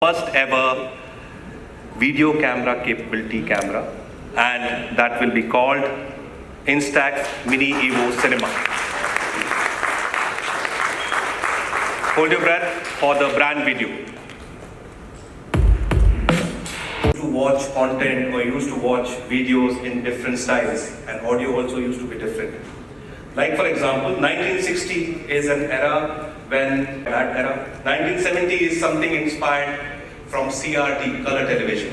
First ever video camera capability camera, and that will be called Instax Mini Evo Cinema. Hold your breath for the brand video. To watch content or used to watch videos in different styles, and audio also used to be different. Like for example, 1960 is an era when that era. 1970 is something inspired from CRT, color television.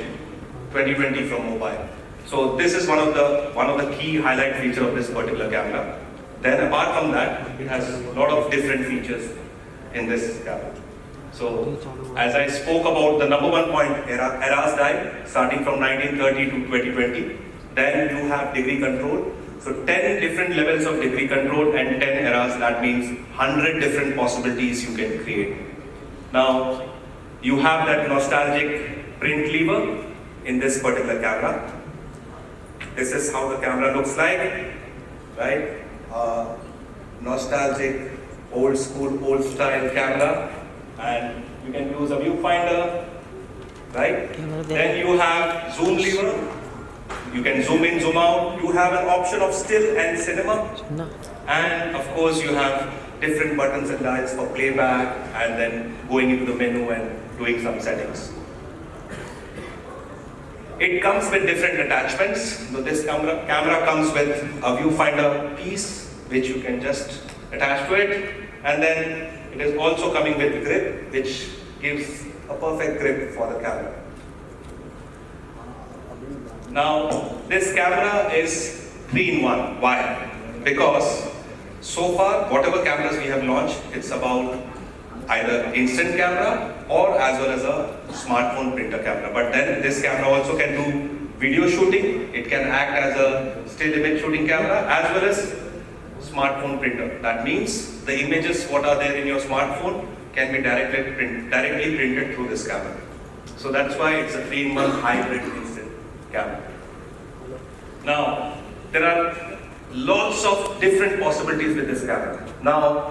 2020 from mobile. So this is one of the key highlight feature of this particular camera. Then apart from that, it has a lot of different features in this camera. So as I spoke about the number one point, eras died, starting from 1930 to 2020. Then you have degree control. So 10 different levels of degree control and 10 eras, that means 100 different possibilities you can create. Now, you have that nostalgic print lever in this particular camera. This is how the camera looks like, right? Nostalgic, old school, old style camera. And you can use a viewfinder, right? Then you have zoom lever. You can zoom in, zoom out. You have an option of still and cinema. And of course you have different buttons and dials for playback and then going into the menu and doing some settings. It comes with different attachments. So this camera comes with a viewfinder piece which you can just attach to it. And then it is also coming with grip, which gives a perfect grip for the camera. Now, this camera is 3-in-1. Why? Because so far, whatever cameras we have launched, it's about either instant camera or as well as a smartphone printer camera. But then this camera also can do video shooting. It can act as a still image shooting camera as well as smartphone printer. That means the images what are there in your smartphone can be directly printed through this camera. So that's why it's a 3-in-1 hybrid instant camera. Now, there are lots of different possibilities with this camera. Now,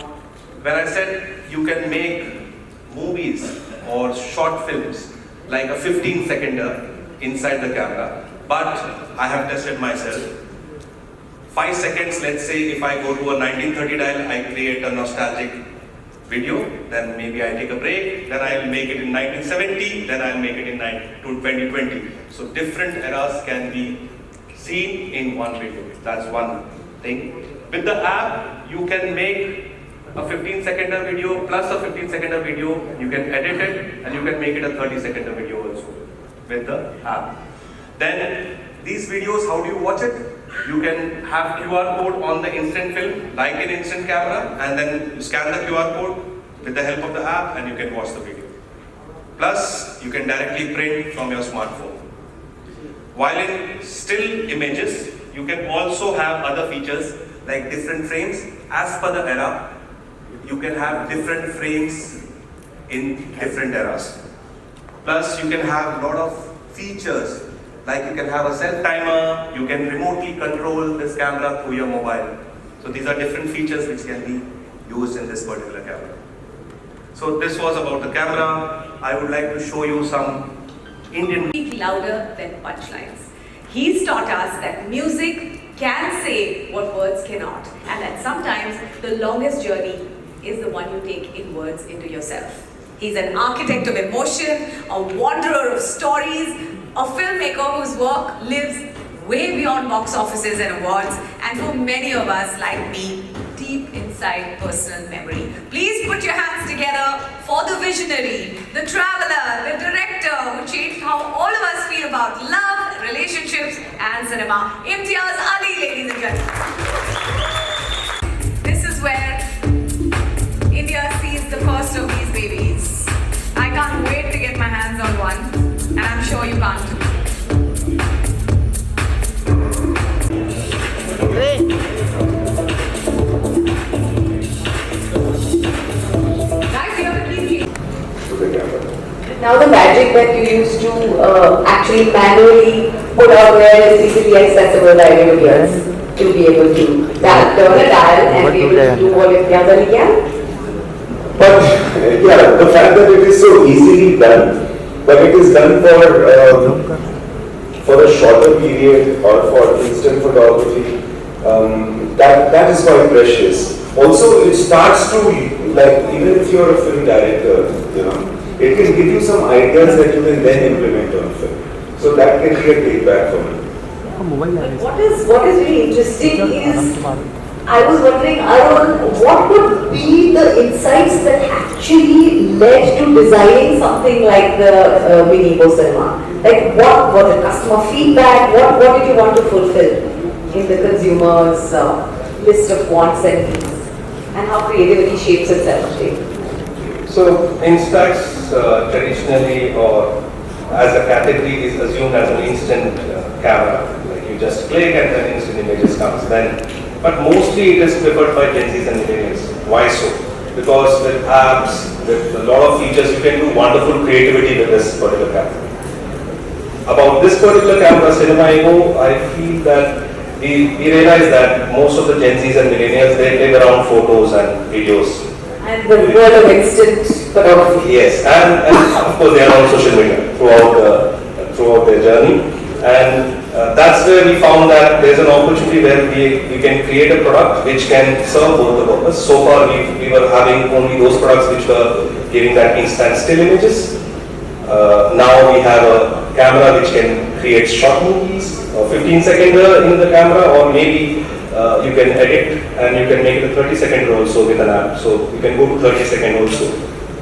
when I said you can make movies or short films like a 15-seconder inside the camera, but I have tested myself. 5 seconds, let's say if I go to a 1930 dial, I create a nostalgic video, then maybe I take a break, then I'll make it in 1970, then I'll make it in 2020. So different eras can be seen in one video. That's one thing. With the app, you can make a 15-seconder video plus a 15-seconder video. You can edit it and you can make it a 30-seconder video also with the app. Then these videos, how do you watch it? You can have QR code on the instant film, like an instant camera, and then you scan the QR code with the help of the app and you can watch the video. Plus, you can directly print from your smartphone. While in still images, you can also have other features like different frames. As per the era, you can have different frames in different eras. Plus, you can have a lot of features. Like you can have a self timer, you can remotely control this camera through your mobile. So these are different features which can be used in this particular camera. So this was about the camera. I would like to show you some Indian. Speak louder than punchlines. He's taught us that music can say what words cannot, and that sometimes the longest journey is the one you take inwards into yourself. He's an architect of emotion, a wanderer of stories, a filmmaker whose work lives way beyond box offices and awards, and for many of us, like me, deep inside personal memory. Please put your hands together for the visionary, the traveler, the director who changed how all of us feel about love, relationships, and cinema. Imtiaz Ali, ladies and gentlemen. This is where India sees the first of these babies. I can't wait to get my hands on one. And I'm sure you can't too. Now the magic that you used to actually manually put out there is easily accessible by anybody else to be able to turn a dial and be able to do what Imtiaz Ali can. But yeah, the fact that it is so easily done but it is done for a shorter period or for instant photography. That is quite precious. Also, it starts to, like, even if you're a film director, you know, it can give you some ideas that you can then implement on film. So that can be a kickback for me. But what is really interesting is, I was wondering, Arun, what would be the insights that actually led to designing something like the Mini Cinema? Like, what was the customer feedback? What did you want to fulfill in the consumer's list of wants and needs? And how creativity shapes itself today? So, Instax traditionally, or as a category, is assumed as an instant camera. Like you just click and then instant images comes. But mostly it is preferred by Gen Zs and millennials. Why so? Because with apps, with a lot of features, you can do wonderful creativity with this particular camera. About this particular camera, Cinema Ego, I feel that we realize that most of the Gen Zs and millennials, they live around photos and videos. And the world of instant photography. Yes, and of course they are on social media throughout their journey. And that's where we found that there's an opportunity where we can create a product which can serve both the purpose. So far we were having only those products which were giving that instant still images. Now we have a camera which can create short movies, 15-second in the camera, or maybe you can edit and you can make it a 30-second also with an app. So you can go to 30-second also.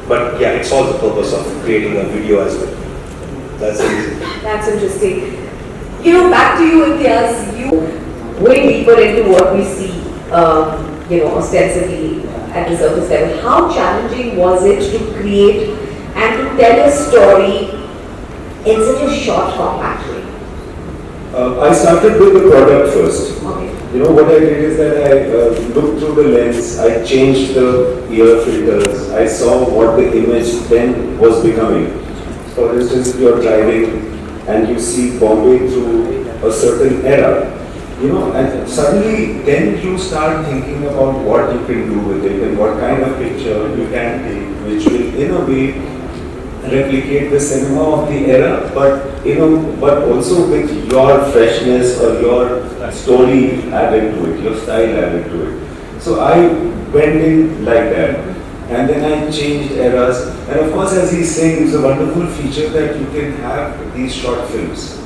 But yeah, it solves the purpose of creating a video as well. That's the reason. That's interesting. You know, back to you, Imtiaz, you way deeper into what we see, you know, ostensibly at the surface level. How challenging was it to create and to tell a story in such a short format way? I started with the product first. Okay. You know, what I did is that I looked through the lens, I changed the ear filters, I saw what the image then was becoming. For instance, if you're driving and you see Bombay through a certain era, you know, and suddenly then you start thinking about what you can do with it and what kind of picture you can take, which will in a way replicate the cinema of the era, but you know, but also with your freshness or your story added to it, your style added to it. So I went in like that, and then I changed eras. And of course, as he's saying, it's a wonderful feature that you can have these short films.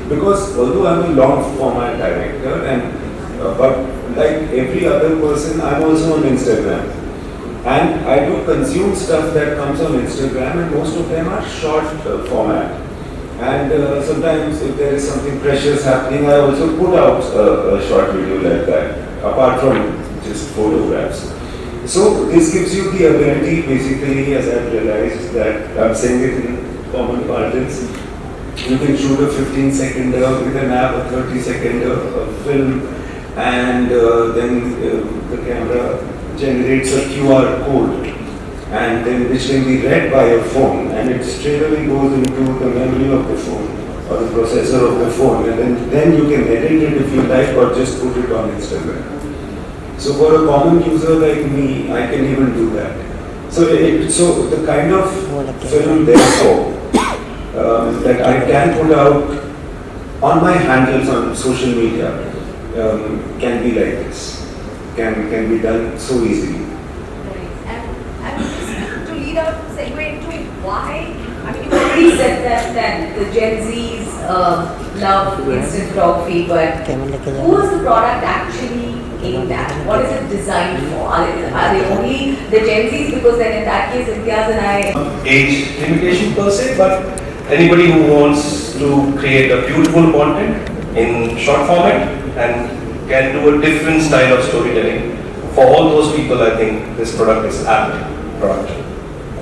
Because although I'm a long format director, and but like every other person, I'm also on Instagram. And I do consume stuff that comes on Instagram, and most of them are short format. And sometimes if there is something precious happening, I also put out a short video like that, apart from just photographs. So this gives you the ability, basically, as I've realized, that I'm saying it in common parlance, you can shoot a 15-second with an app, a 30-second film, and then the camera generates a QR code, and then which can be read by a phone, and it straight away goes into the memory of the phone or the processor of the phone, and then you can edit it if you like, or just put it on Instagram. So for a common user like me, I can even do that. So the kind of film therefore that I can put out on my handles on social media can be like this. Can be done so easily. Right. And just to lead out, segue into why, I mean, you already said that the Gen Zs love instant photography, but who is the product actually aimed at? What is it designed for? Are they only the Gen Zs? Because then in that case, Imtiaz and I... Age limitation per se, but anybody who wants to create a beautiful content in short format and can do a different style of storytelling. For all those people, I think this product is apt product.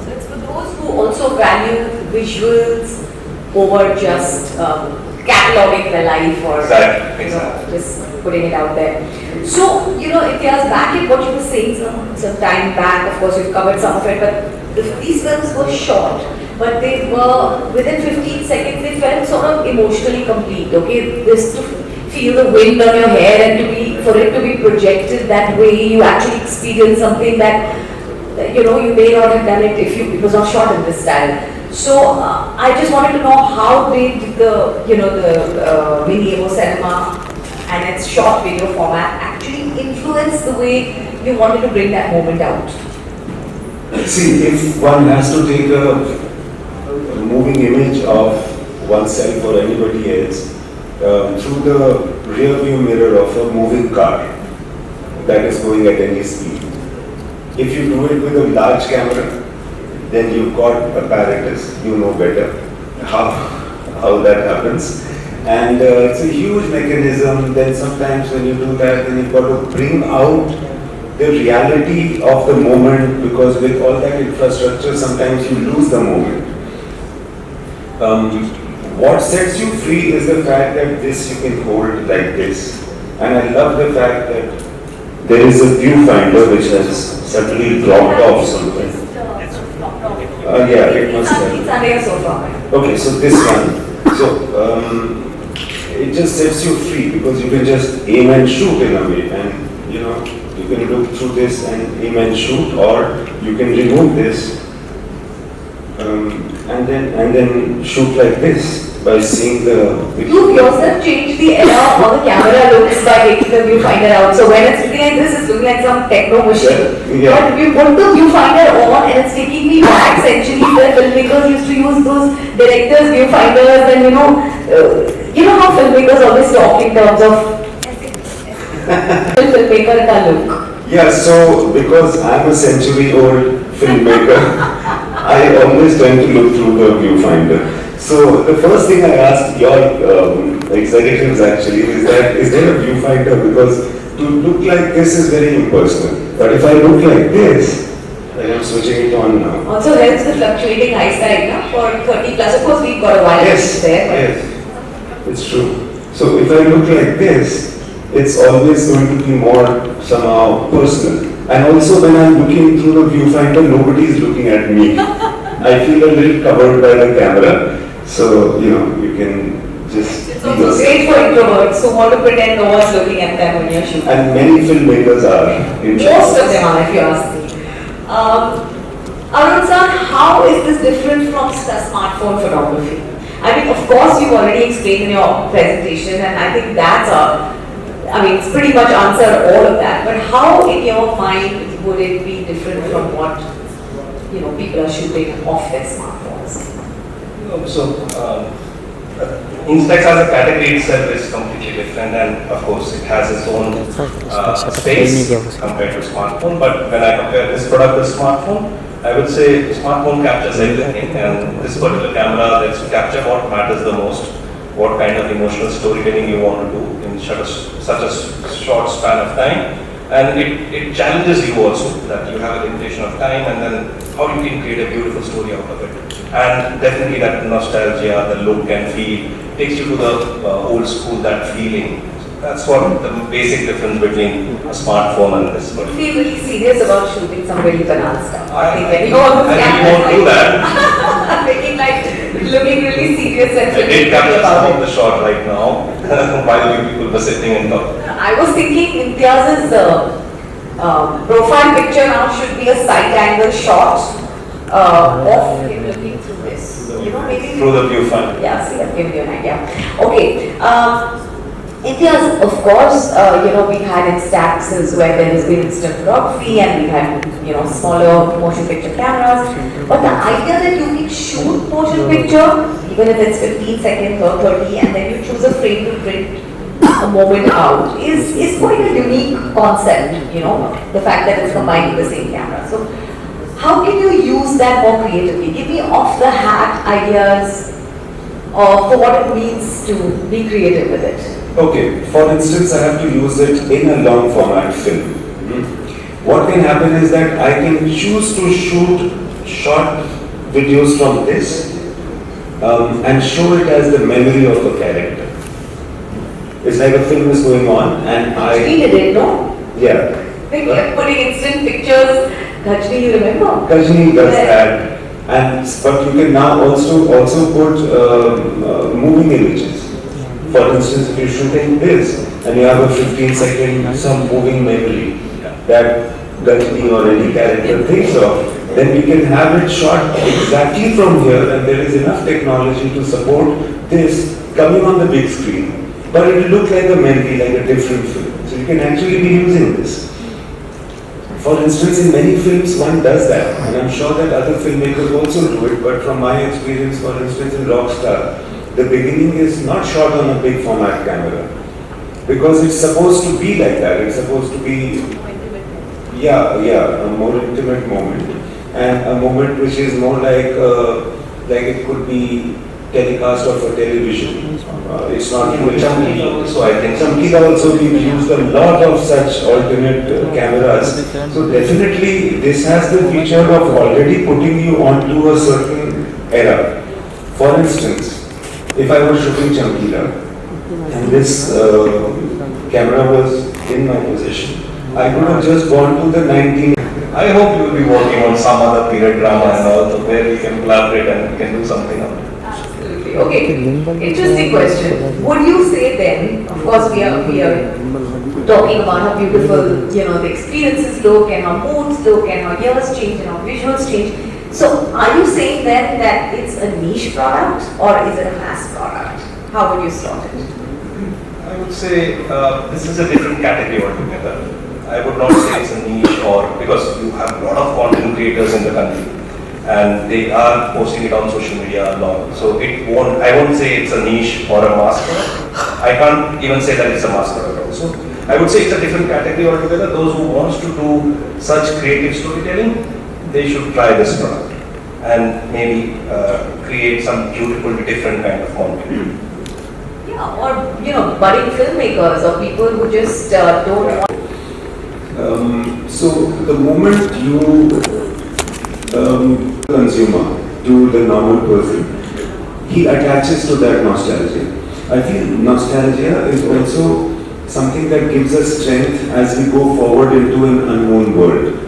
So it's for those who also value visuals over just cataloging their life or Exactly. just putting it out there. So, you know, Imtiaz, back at what you were saying some time back, of course you've covered some of it, but these films were short, but they were, within 15 seconds, they felt sort of emotionally complete, okay? This to feel the wind on your hair and for it to be projected that way, you actually experience something that, you know, you may not have done it if it was not shot in this style. So I just wanted to know how did the video cinema and its short video format actually influence the way you wanted to bring that moment out? See, if one has to take a moving image of oneself or anybody else through the rear view mirror of a moving car that is going at any speed. If you do it with a large camera, then you've got apparatus, you know better how that happens. And it's a huge mechanism. Then sometimes when you do that, then you've got to bring out the reality of the moment, because with all that infrastructure, sometimes you lose the moment. What sets you free is the fact that this you can hold like this. And I love the fact that there is a viewfinder which has suddenly dropped off somewhere. Yeah, it must have. It's under your sofa. Okay, so this one. So it just sets you free because you can just aim and shoot in a way, and you can look through this and aim and shoot, or you can remove this and then shoot like this by seeing the picture. You yourself changed the era how the camera looks by taking the viewfinder out. So when it's looking like this, it's looking like some techno machine. Yeah. But you put the viewfinder on and it's taking me back centuries where filmmakers used to use those directors' viewfinders, and you know how filmmakers always talk in terms of filmmaker ka look. Yeah, so because I'm a century-old filmmaker, I always tend to look through the viewfinder. So the first thing I asked your executives actually is that, is there a viewfinder? Because to look like this is very impersonal. But if I look like this, then I'm switching it on now. Also helps the fluctuating eyesight for 30 plus. Of course, we've got a while Yes, there. yes, it's true. So if I look like this, it's always going to be more somehow personal. And also when I'm looking through the viewfinder, nobody is looking at me. I feel a little covered by the camera. So, you can just It's also great for introverts who want to pretend no one's looking at them when you're shooting. And many filmmakers are Most of them are, if you ask me. Arun sir, how is this different from smartphone photography? I mean, of course, you've already explained in your presentation, and I think it's pretty much answered all of that. But how, in your mind, would it be different from what people are shooting off their smartphones? So, Instax as a category itself is completely different, and of course it has its own space compared to smartphone. But when I compare this product with smartphone, I would say smartphone captures everything, and this particular camera lets you capture what matters the most, what kind of emotional storytelling you want to do in such a short span of time. And it challenges you also, that you have a limitation of time, and then how you can create a beautiful story out of it. And definitely that nostalgia, the look and feel, takes you to the old school, that feeling. That's what the basic difference between a smartphone and this. You feel really serious about shooting some really banal stuff. I think really won't do that. Looking really serious and I did capture some of the shot right now while you people were sitting and talking. I was thinking Imtiaz's profile picture now should be a side angle shot of him looking through this. Maybe Through the viewfinder. Yeah, see, I've given you an idea. Okay. Imtiaz, of course, we've had instances where there has been instant photography and we've had, smaller motion picture cameras. But the idea that you can shoot motion picture, even if it's 15 seconds or 30, and then you choose a frame to print a moment out is quite a unique concept, the fact that it's combined with the same camera. So how can you use that more creatively? Give me off-the-hat ideas for what it means to be creative with it. Okay, for instance, I have to use it in a long format film. What can happen is that I can choose to shoot short videos from this and show it as the memory of a character. It's like a film is going on and We did it, no? Yeah. We kept putting instant pictures. Gajni, you remember? Kajni does that. But you can now also put moving images. For instance, if you're shooting this and you have a 15-second some moving memory that Gajni or any character thinks of, then we can have it shot exactly from here, and there is enough technology to support this coming on the big screen. But it will look like a melody, like a different film. So you can actually be using this. For instance, in many films one does that, and I'm sure that other filmmakers also do it, but from my experience, for instance in Rockstar, the beginning is not shot on a big format camera. Because it's supposed to be like that, it's supposed to be, a more intimate moment. And a moment which is more like it could be telecast of a television. It's not even chunky. So I think chunky also we've used a lot of such alternate cameras. So definitely this has the feature of already putting you onto a certain era. For instance, if I was shooting Chamkila and this camera was in my possession, I could have just gone to the 19. I hope you will be working on some other period drama and all, so where we can collaborate and we can do something on it. Absolutely. Okay. Interesting question. Would you say then, of course we are talking about how beautiful, the experiences look and our moods look and our ears change and our visuals change. So are you saying then that it's a niche product or is it a mass product? How would you slot it? I would say this is a different category altogether. I would not say it's a niche or because you have a lot of content creators in the country and they are posting it on social media a lot. So I won't say it's a niche or a mass product. I can't even say that it's a mass product also. I would say it's a different category altogether. Those who wants to do such creative storytelling, they should try this product and maybe create some beautiful different kind of content. Yeah, or budding filmmakers or people who just don't want. So the moment you consumer to the normal person, he attaches to that nostalgia. I feel nostalgia is also something that gives us strength as we go forward into an unknown world.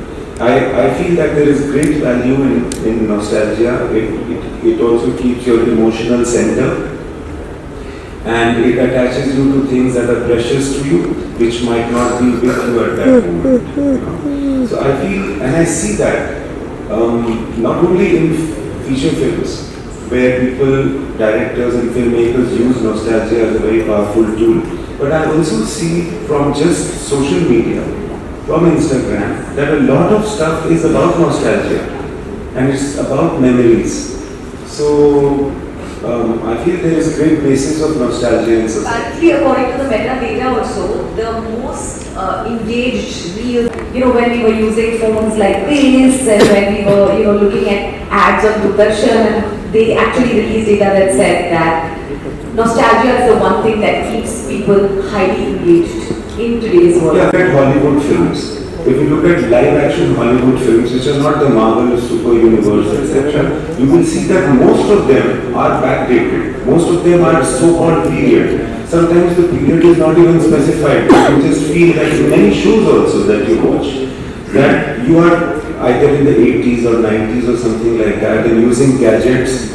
I feel that there is great value in nostalgia. It also keeps your emotional center. And it attaches you to things that are precious to you, which might not be with you at that moment. So I feel, and I see that, not only in feature films, where people, directors and filmmakers use nostalgia as a very powerful tool, but I also see from just social media, from Instagram, that a lot of stuff is about nostalgia, and it's about memories. So, I feel there is a great basis of nostalgia in society. Currently, according to the metadata also, the most engaged real, when we were using phones like this and when we were, looking at ads on Doordarshan, and they actually released data that said that nostalgia is the one thing that keeps people highly engaged in today's world. Yeah, look at Hollywood films. If you look at live action Hollywood films, which are not the Marvel, Super Universe, etc., you will see that most of them are backdated. Most of them are so-called period. Sometimes the period is not even specified. You just feel like in many shows also that you watch, that you are either in the 80s or 90s or something like that and using gadgets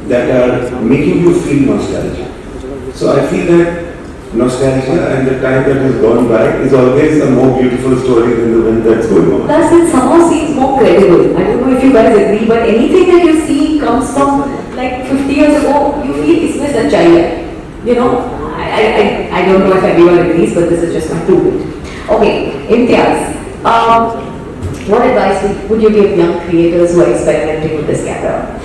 that are making you feel nostalgia. So I feel that nostalgia and the time that has gone by is always a more beautiful story than the one that's going on. Plus, it somehow seems more credible. I don't know if you guys agree, but anything that you see comes from like 50 years ago, you feel isme sachai hai. I don't know if everyone agrees, but this is just my two-bit. Okay, Imtiaz, what advice would you give young creators who are experimenting with this camera?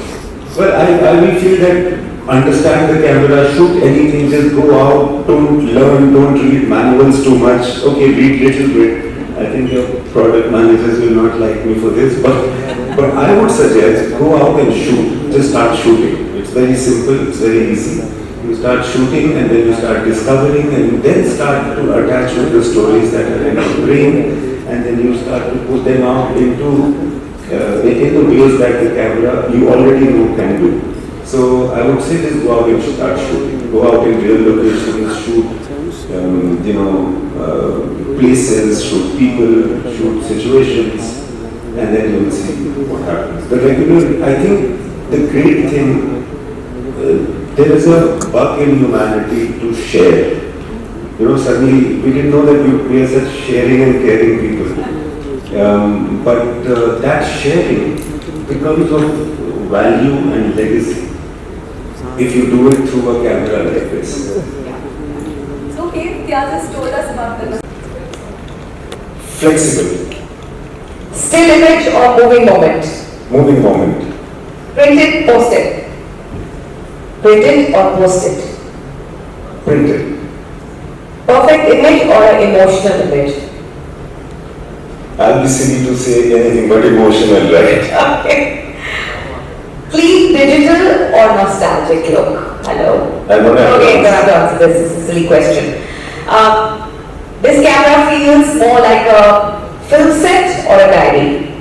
Well, I will feel that understand the camera, shoot anything, just go out, don't learn, don't read manuals too much. Okay, read little bit. I think your product managers will not like me for this, but I would suggest go out and shoot. Just start shooting. It's very simple, it's very easy. You start shooting and then you start discovering and then start to attach with the stories that are in your brain and then you start to put them out into in the ways that the camera you already know can do. So I would say just go out and start shooting. Go out in real locations, shoot, places, shoot people, shoot situations, and then you will see what happens. The regular, I think the great thing, there is a bug in humanity to share. Suddenly we didn't know that we are such sharing and caring people. But that sharing becomes of value and legacy if you do it through a camera like this. So, okay, Imtiaz has told us about the Flexible, Still image or moving moment? moving moment, Printed, posted. Printed or posted? printed. Perfect image or an emotional image? I'll be silly to say anything but emotional, right? Okay. Clean digital or nostalgic look? Hello? I don't have to Okay, I'm going answer. to answer this. This is a silly question. This camera feels more like a film set or a diary?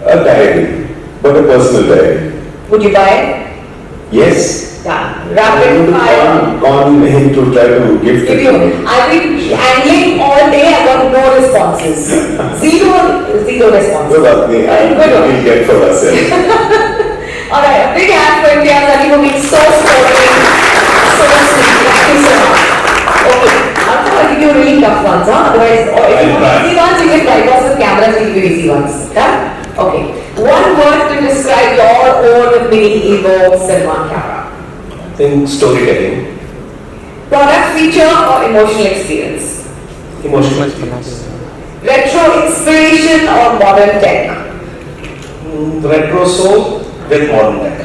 A diary, but a personal diary. Would you buy it? Yes. Yeah. I Rapid would fire. have gone him to try to gift Give it you. to me. I've been handling all day. I got no responses. Zero responses. Good luck, me. I Good one. will get for ourselves. All right, a big hand for Imtiaz Ali for being so sporting, so sweet. Thank you so much. Okay, now I'll give you really tough ones, huh? Otherwise, or if you I'll want try. easy ones, you can bypass the cameras, we'll give you easy ones. Yeah? Okay. One word to describe your own mini Evo cinema camera. I think storytelling, Product feature or emotional experience? emotional experience. Retro inspiration or modern tech? Retro soul with modern tech.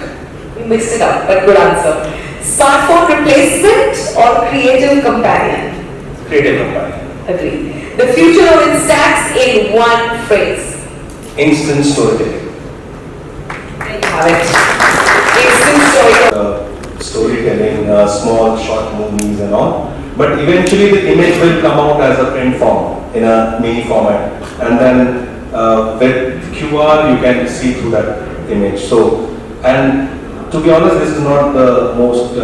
You mixed it up, but good answer. Smartphone replacement or creative companion? Creative company. Agree. The future of Instax in one phrase. Instant storytelling. There you have it. Instant story. Storytelling, small short movies and all. But eventually the image will come out as a print form in a mini format. And then with QR you can see through that image. So, and to be honest, this is not the most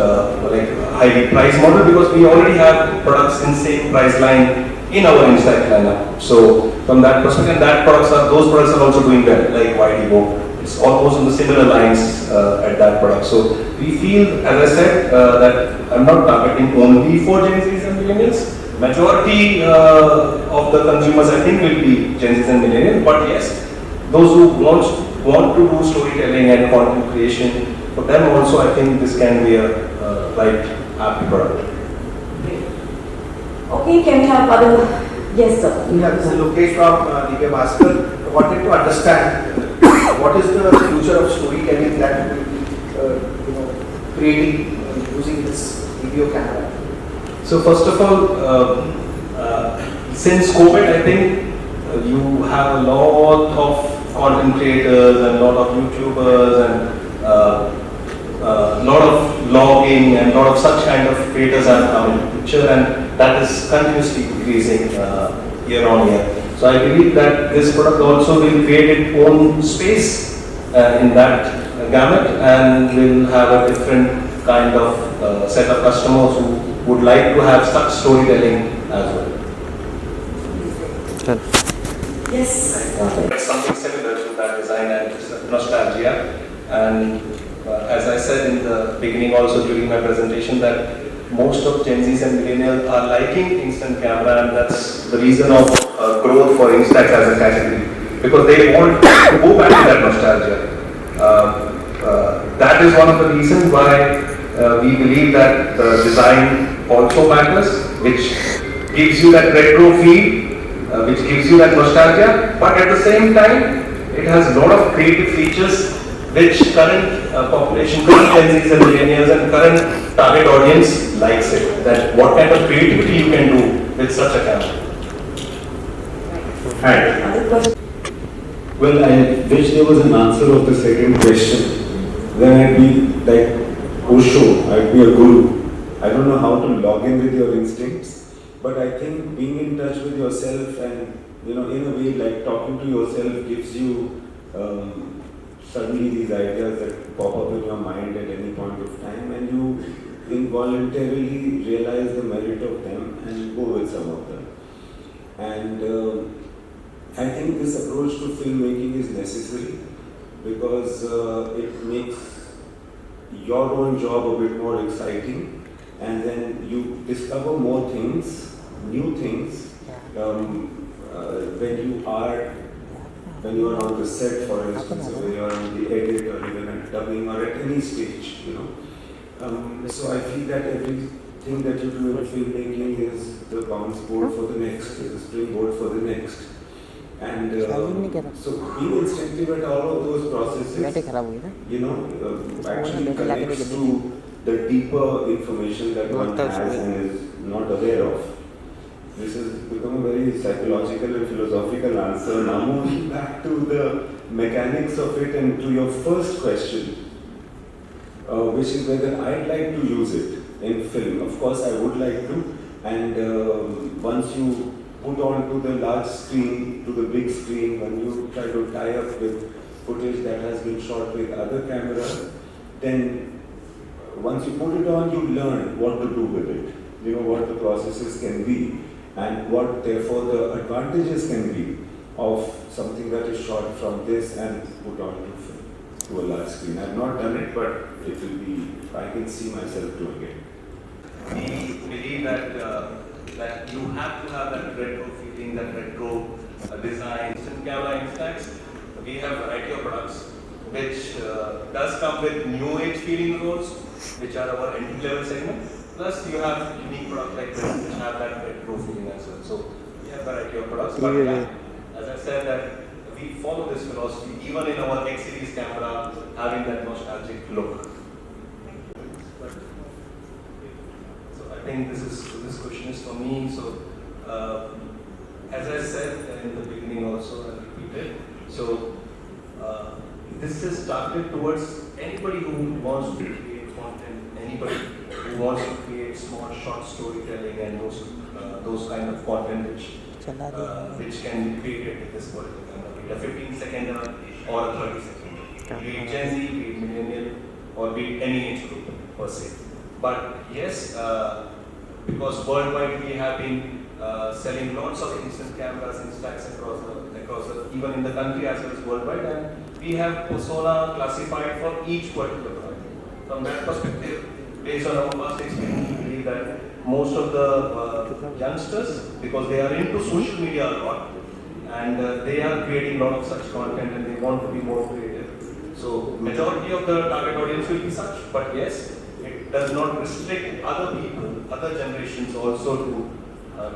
highly priced model because we already have products in same price line in our Instax lineup. So from that perspective, those products are also doing well, like Wide Evo. It's almost on the similar lines at that product. So we feel, as I said, that I'm not targeting only for Gen Zs and millennials. Majority of the consumers, I think, will be Gen Zs and millennials. But yes, those who want to do storytelling and content creation, for them also, I think this can be a right happy product. Okay, can we have other? Yes, sir. You Yeah, have this is one. Lokesh from DK Bhaskar. I wanted to understand what is the future of storytelling that creating using this video camera. So first of all, since COVID, I think you have a lot of content creators and a lot of YouTubers and a lot of vlogging and a lot of such kind of creators have come into picture, and that is continuously increasing year on year. So I believe that this product also will create its own space in that gamut and will have a different kind of set of customers who would like to have such storytelling as well. Yes. It's something similar to that design and it's nostalgia. And as I said in the beginning also during my presentation, that most of Gen Zs and millennials are liking instant camera, and that's the reason of growth for Instax as a category, because they want to go back to that nostalgia. That is one of the reasons why we believe that the design also matters, which gives you that retro feel, which gives you that nostalgia, but at the same time, it has a lot of creative features which current population, current Gen Zs and millennials and current target audience likes it. That what kind of creativity you can do with such a camera. Hi. Other question? Well, I wish there was an answer of the second question. Then I'd be like Osho, I'd be a guru. I don't know how to log in with your instincts, but I think being in touch with yourself and, in a way, like talking to yourself gives you suddenly these ideas that pop up in your mind at any point of time, and you involuntarily realize the merit of them and go with some of them. And I think this approach to filmmaking is necessary because it makes your own job a bit more exciting, and then you discover more things, new things, when you are when you are on the set, for instance, or when you are on the edit or even at dubbing or at any stage, you know. So I feel that everything that you do in filmmaking is the bounce board for the next, is the springboard for the next. And so being instinctive at all of those processes, you know, actually connects to the deeper information that one has and is not aware of. This has become a very psychological and philosophical answer. Now moving back to the mechanics of it and to your first question, which is whether I'd like to use it in film. Of course I would like to, and once you put onto the large screen, to the big screen, when you try to tie up with footage that has been shot with other cameras, then once you put it on, you learn what to do with it. You know what the processes can be and what therefore the advantages can be of something that is shot from this and put onto film, to a large screen. I've not done it, but it will be, I can see myself doing it. We believe that you have to have that retro feeling, that retro design. Instant camera instax, we have a variety of products which does come with new age feeling roles, which are our entry level segment. Plus you have unique products like this which have that retro feeling as well. So we have a variety of products. But yeah, as I said, that we follow this philosophy even in our X series camera, having that nostalgic look. I think this question is for me. So, as I said in the beginning also, I'll repeat it. So, this is targeted towards anybody who wants to create content, anybody who wants to create small short storytelling and those kind of content which can be created with this particular camera, be it a 15-second or a 30-second, be it Gen Z, be it millennial, or be it any age group per se. But yes, because worldwide we have been selling lots of instant cameras, Instax across the, even in the country as well as worldwide, and we have persona classified for each particular product. From that perspective, based on our past experience, we believe that most of the youngsters, because they are into social media a lot, and they are creating a lot of such content and they want to be more creative. So majority of the target audience will be such, but yes, it does not restrict other people, other generations also to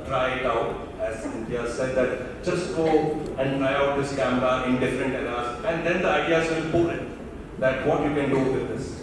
try it out. As Imtiaz said, that just go and try out this camera in different eras, and then the ideas will pour in, that what you can do with this.